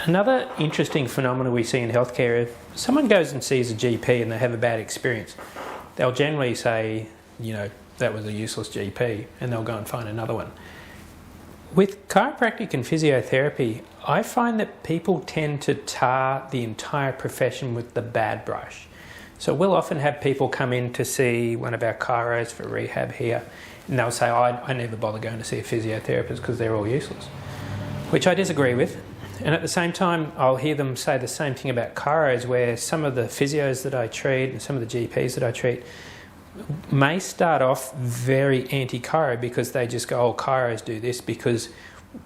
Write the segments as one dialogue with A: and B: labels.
A: Another interesting phenomenon we see in healthcare, if someone goes and sees a GP and they have a bad experience, they'll generally say, that was a useless GP, and they'll go and find another one. With chiropractic and physiotherapy, I find that people tend to tar the entire profession with the bad brush. So we'll often have people come in to see one of our chiros for rehab here, and they'll say, I never bother going to see a physiotherapist because they're all useless, which I disagree with. And at the same time, I'll hear them say the same thing about chiros, where some of the physios that I treat and some of the GPs that I treat may start off very anti-chiro because they just go, chiros do this, because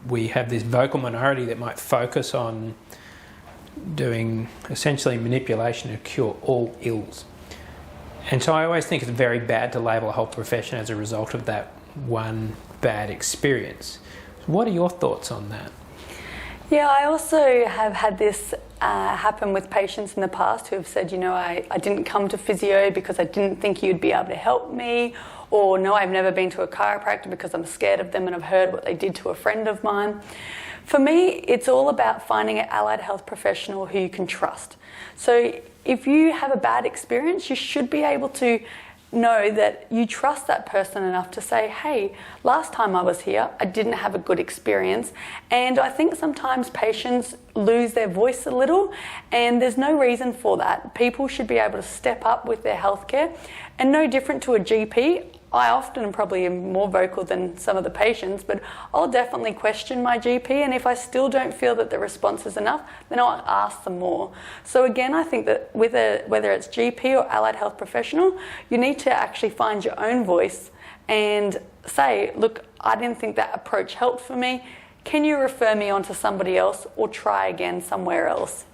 A: we have this vocal minority that might focus on doing essentially manipulation to cure all ills. And so I always think it's very bad to label a whole profession as a result of that one bad experience. What are your thoughts on that?
B: Yeah, I also have had this happen with patients in the past who have said, I didn't come to physio because I didn't think you'd be able to help me, or no, I've never been to a chiropractor because I'm scared of them and I've heard what they did to a friend of mine. For me, it's all about finding an allied health professional who you can trust. So if you have a bad experience, you should be able to know that you trust that person enough to say, hey, last time I was here, I didn't have a good experience. And I think sometimes patients lose their voice a little, and there's no reason for that. People should be able to step up with their healthcare, and no different to a GP. I often probably am more vocal than some of the patients, but I'll definitely question my GP, and if I still don't feel that the response is enough, then I'll ask them more. So again, I think that whether it's GP or allied health professional, you need to actually find your own voice and say, look, I didn't think that approach helped for me. Can you refer me on to somebody else or try again somewhere else?